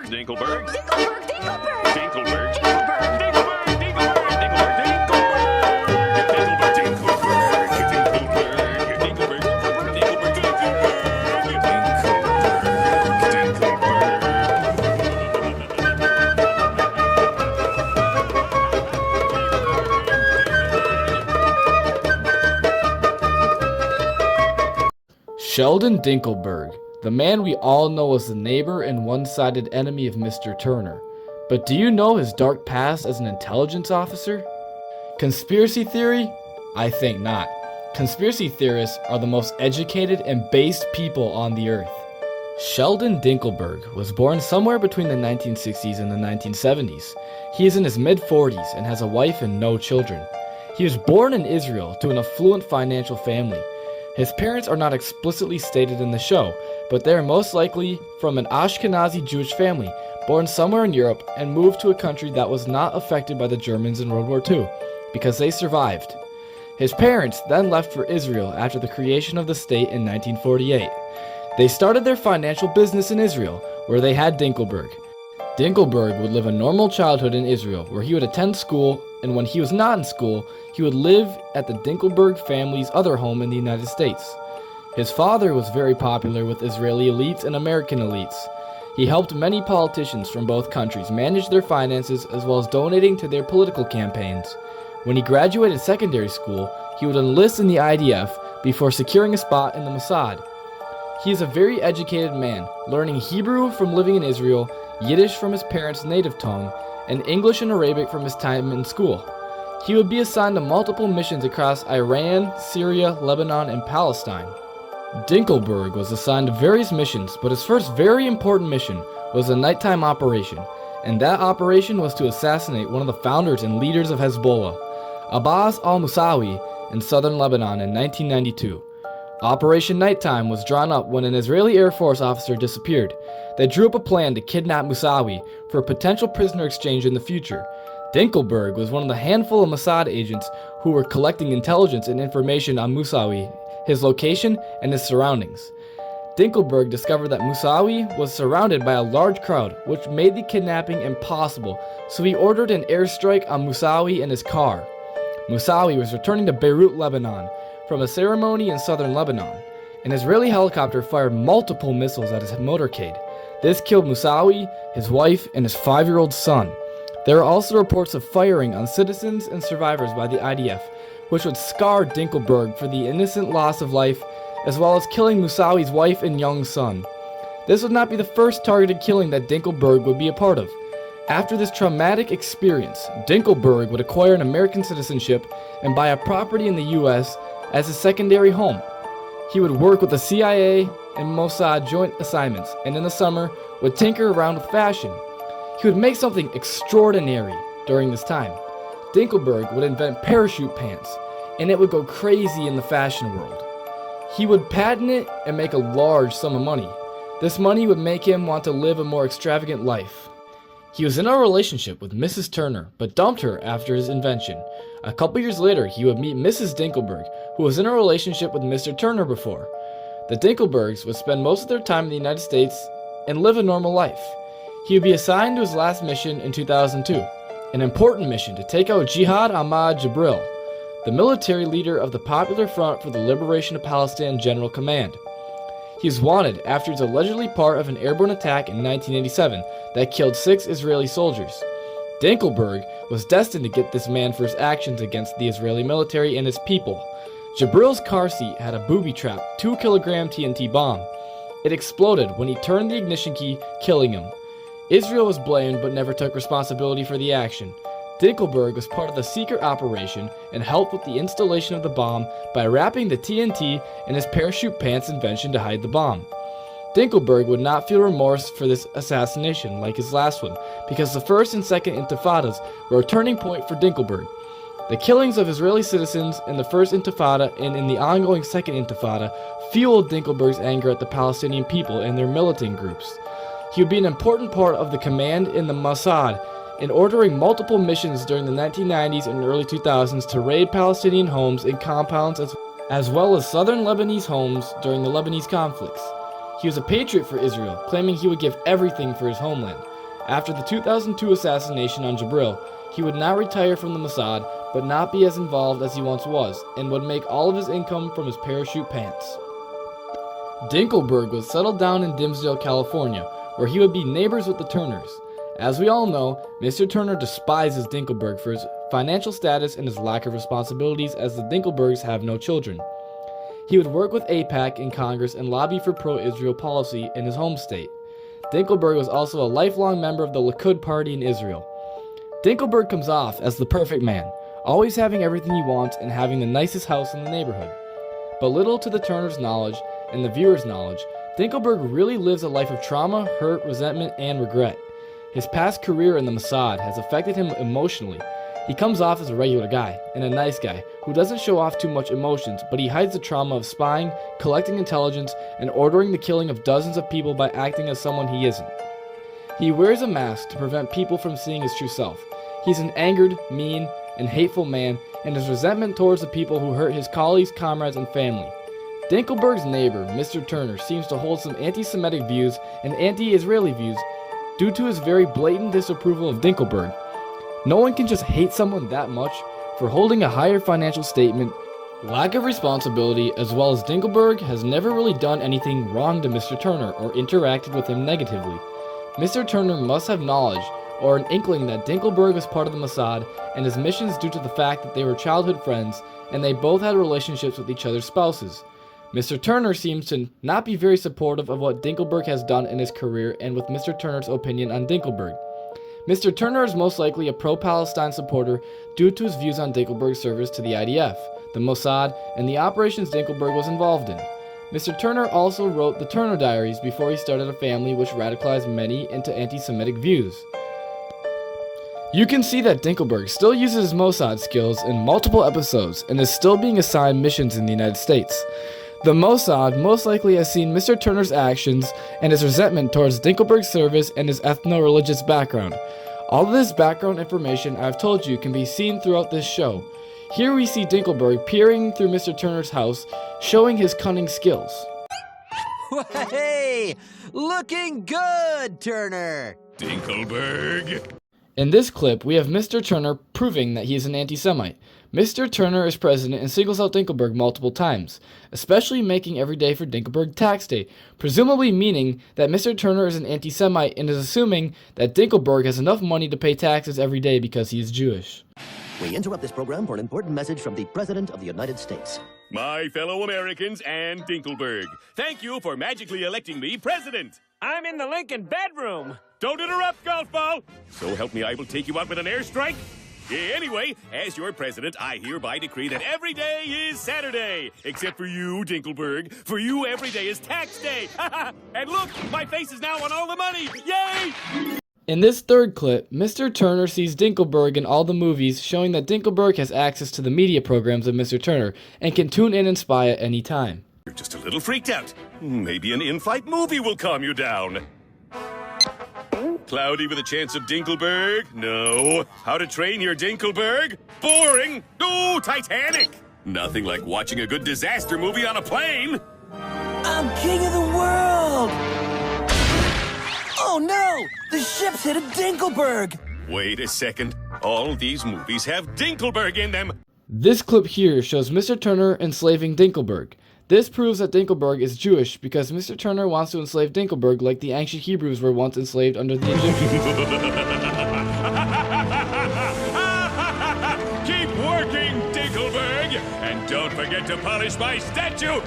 Dinkleberg. Dinkleberg, Dinkleberg. Dinkleberg. Dinkleberg. Sheldon Dinkleberg, the man we all know as the neighbor and one-sided enemy of Mr. Turner. But do you know his dark past as an intelligence officer? Conspiracy theory? I think not. Conspiracy theorists are the most educated and based people on the earth. Sheldon Dinkleberg was born somewhere between the 1960s and the 1970s. He is in his mid-40s and has a wife and no children. He was born in Israel to an affluent financial family. His parents are not explicitly stated in the show, but they are most likely from an Ashkenazi Jewish family, born somewhere in Europe and moved to a country that was not affected by the Germans in World War II, because they survived. His parents then left for Israel after the creation of the state in 1948. They started their financial business in Israel, where they had Dinkleberg. Dinkleberg would live a normal childhood in Israel, where he would attend school, and when he was not in school, he would live at the Dinkleberg family's other home in the United States. His father was very popular with Israeli elites and American elites. He helped many politicians from both countries manage their finances as well as donating to their political campaigns. When he graduated secondary school, he would enlist in the IDF before securing a spot in the Mossad. He is a very educated man, learning Hebrew from living in Israel, Yiddish from his parents' native tongue, and English and Arabic from his time in school. He would be assigned to multiple missions across Iran, Syria, Lebanon, and Palestine. Dinkleberg was assigned to various missions, but his first very important mission was a nighttime operation, and that operation was to assassinate one of the founders and leaders of Hezbollah, Abbas al-Musawi, in southern Lebanon in 1992. Operation Nighttime was drawn up when an Israeli Air Force officer disappeared. They drew up a plan to kidnap Musawi for a potential prisoner exchange in the future. Dinkleberg was one of the handful of Mossad agents who were collecting intelligence and information on Musawi, his location, and his surroundings. Dinkleberg discovered that Musawi was surrounded by a large crowd, which made the kidnapping impossible, so he ordered an airstrike on Musawi and his car. Musawi was returning to Beirut, Lebanon, from a ceremony in southern Lebanon. An Israeli helicopter fired multiple missiles at his motorcade. This killed Musawi, his wife, and his 5-year-old son. There are also reports of firing on citizens and survivors by the IDF, which would scar Dinkleberg for the innocent loss of life, as well as killing Musawi's wife and young son. This would not be the first targeted killing that Dinkleberg would be a part of. After this traumatic experience, Dinkleberg would acquire an American citizenship and buy a property in the U.S. as a secondary home. He would work with the CIA and Mossad joint assignments, and in the summer would tinker around with fashion. He would make something extraordinary during this time. Dinkleberg would invent parachute pants, and it would go crazy in the fashion world. He would patent it and make a large sum of money. This money would make him want to live a more extravagant life. He was in a relationship with Mrs. Turner, but dumped her after his invention. A couple years later, he would meet Mrs. Dinkleberg, who was in a relationship with Mr. Turner before. The Dinklebergs would spend most of their time in the United States and live a normal life. He would be assigned to his last mission in 2002, an important mission to take out Jihad Ahmad Jibril, the military leader of the Popular Front for the Liberation of Palestine General Command. He was wanted after he was allegedly part of an airborne attack in 1987 that killed 6 Israeli soldiers. Dinkleberg was destined to get this man for his actions against the Israeli military and his people. Jibril's car seat had a booby-trapped 2-kilogram TNT bomb. It exploded when he turned the ignition key, killing him. Israel was blamed but never took responsibility for the action. Dinkleberg was part of the secret operation and helped with the installation of the bomb by wrapping the TNT in his parachute pants invention to hide the bomb. Dinkleberg would not feel remorse for this assassination like his last one, because the First and Second Intifadas were a turning point for Dinkleberg. The killings of Israeli citizens in the First Intifada and in the ongoing Second Intifada fueled Dinkleberg's anger at the Palestinian people and their militant groups. He would be an important part of the command in the Mossad in ordering multiple missions during the 1990s and early 2000s to raid Palestinian homes and compounds as well as southern Lebanese homes during the Lebanese conflicts. He was a patriot for Israel, claiming he would give everything for his homeland. After the 2002 assassination on Jabril, he would now retire from the Mossad, but not be as involved as he once was, and would make all of his income from his parachute pants. Dinkleberg was settled down in Dimsdale, California, where he would be neighbors with the Turners. As we all know, Mr. Turner despises Dinkleberg for his financial status and his lack of responsibilities, as the Dinklebergs have no children. He would work with AIPAC in Congress and lobby for pro-Israel policy in his home state. Dinkleberg was also a lifelong member of the Likud party in Israel. Dinkleberg comes off as the perfect man, always having everything he wants and having the nicest house in the neighborhood. But little to the Turners' knowledge and the viewers' knowledge, Dinkleberg really lives a life of trauma, hurt, resentment, and regret. His past career in the Mossad has affected him emotionally. He comes off as a regular guy and a nice guy who doesn't show off too much emotions, but he hides the trauma of spying, collecting intelligence, and ordering the killing of dozens of people by acting as someone he isn't. He wears a mask to prevent people from seeing his true self. He's an angered, mean, and hateful man, and his resentment towards the people who hurt his colleagues, comrades, and family. Dinkleberg's neighbor, Mr. Turner, seems to hold some anti-Semitic views and anti-Israeli views due to his very blatant disapproval of Dinkleberg. No one can just hate someone that much for holding a higher financial statement. Lack of responsibility, as well as Dinkleberg has never really done anything wrong to Mr. Turner or interacted with him negatively. Mr. Turner must have knowledge or an inkling that Dinkleberg was part of the Mossad and his missions due to the fact that they were childhood friends and they both had relationships with each other's spouses. Mr. Turner seems to not be very supportive of what Dinkleberg has done in his career and with Mr. Turner's opinion on Dinkleberg. Mr. Turner is most likely a pro-Palestine supporter due to his views on Dinkleberg's service to the IDF, the Mossad, and the operations Dinkleberg was involved in. Mr. Turner also wrote the Turner Diaries before he started a family which radicalized many into anti-Semitic views. You can see that Dinkleberg still uses his Mossad skills in multiple episodes and is still being assigned missions in the United States. The Mossad most likely has seen Mr. Turner's actions and his resentment towards Dinkleberg's service and his ethno-religious background. All of this background information I've told you can be seen throughout this show. Here we see Dinkleberg peering through Mr. Turner's house, showing his cunning skills. Hey, looking good, Turner! Dinkleberg! In this clip, we have Mr. Turner proving that he is an anti-Semite. Mr. Turner is president and singles out Dinkleberg multiple times, especially making every day for Dinkleberg tax day, presumably meaning that Mr. Turner is an anti-Semite and is assuming that Dinkleberg has enough money to pay taxes every day because he is Jewish. We interrupt this program for an important message from the President of the United States. My fellow Americans and Dinkleberg, thank you for magically electing me president. I'm in the Lincoln bedroom. Don't interrupt, golf ball. So help me, I will take you out with an airstrike. Anyway, as your president, I hereby decree that every day is Saturday. Except for you, Dinkleberg. For you, every day is tax day. And look, my face is now on all the money. Yay! In this third clip, Mr. Turner sees Dinkleberg in all the movies, showing that Dinkleberg has access to the media programs of Mr. Turner and can tune in and spy at any time. You're just a little freaked out. Maybe an in-flight movie will calm you down. Cloudy with a chance of Dinkleberg? No. How to Train Your Dinkleberg? Boring. No, Titanic. Nothing like watching a good disaster movie on a plane. I'm king of the world! Oh no! The ship's hit a Dinkleberg! Wait a second. All these movies have Dinkleberg in them. This clip here shows Mr. Turner enslaving Dinkleberg. This proves that Dinkleberg is Jewish because Mr. Turner wants to enslave Dinkleberg like the ancient Hebrews were once enslaved under the Egyptians. Keep working, Dinkleberg! And don't forget to polish my statue!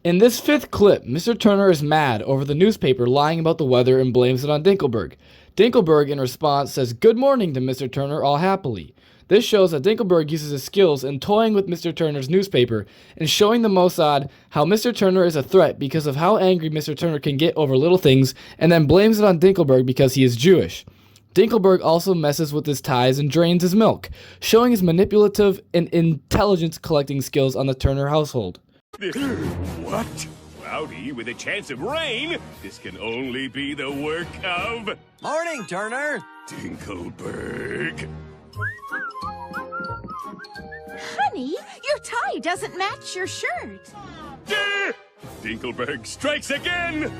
In this fifth clip, Mr. Turner is mad over the newspaper lying about the weather and blames it on Dinkleberg. Dinkleberg, in response, says good morning to Mr. Turner all happily. This shows that Dinkleberg uses his skills in toying with Mr. Turner's newspaper and showing the Mossad how Mr. Turner is a threat because of how angry Mr. Turner can get over little things and then blames it on Dinkleberg because he is Jewish. Dinkleberg also messes with his ties and drains his milk, showing his manipulative and intelligence collecting skills on the Turner household. What? Cloudy with a chance of rain? This can only be the work of Morning, Turner! Dinkleberg. Honey, your tie doesn't match your shirt. Dinkleberg strikes again!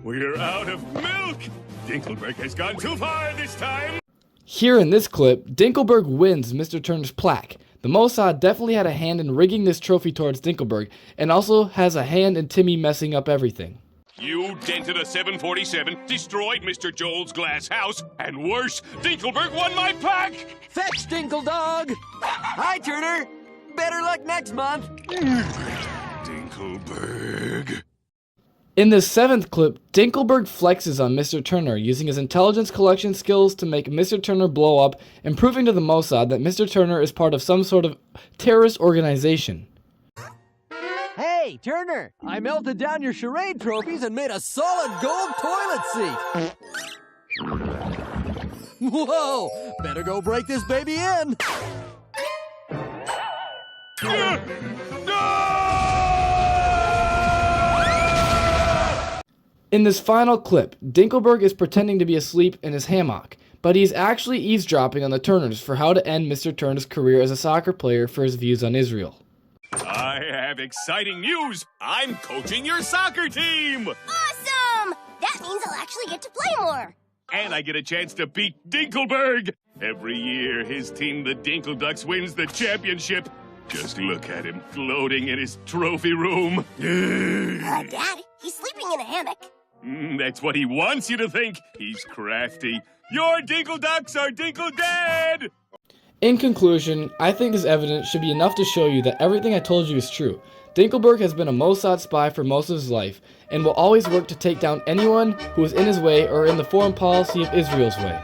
We're out of milk! Dinkleberg has gone too far this time! Here in this clip, Dinkleberg wins Mr. Turner's plaque. The Mossad definitely had a hand in rigging this trophy towards Dinkleberg, and also has a hand in Timmy messing up everything. You dented a 747, destroyed Mr. Joel's glass house, and worse, Dinkleberg won my plaque! Fetch, Dinkle Dog! Hi, Turner! Better luck next month! Dinkleberg. In this 7th clip, Dinkleberg flexes on Mr. Turner using his intelligence collection skills to make Mr. Turner blow up and proving to the Mossad that Mr. Turner is part of some sort of terrorist organization. Hey, Turner! I melted down your charade trophies and made a solid gold toilet seat! Whoa! Better go break this baby in! In this final clip, Dinkleberg is pretending to be asleep in his hammock, but he's actually eavesdropping on the Turners for how to end Mr. Turner's career as a soccer player for his views on Israel. I have exciting news! I'm coaching your soccer team! Awesome! That means I'll actually get to play more. And I get a chance to beat Dinkleberg! Every year, his team, the Dinkle Ducks, wins the championship. Just look at him floating in his trophy room. Dad, he's sleeping in a hammock. That's what he wants you to think. He's crafty. Your Dinkle Ducks are Dinkle Dead! In conclusion, I think this evidence should be enough to show you that everything I told you is true. Dinkleberg has been a Mossad spy for most of his life, and will always work to take down anyone who is in his way or in the foreign policy of Israel's way.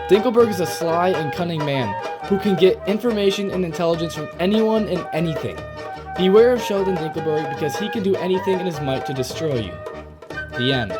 Dinkleberg is a sly and cunning man who can get information and intelligence from anyone and anything. Beware of Sheldon Dinkleberg because he can do anything in his might to destroy you. The end.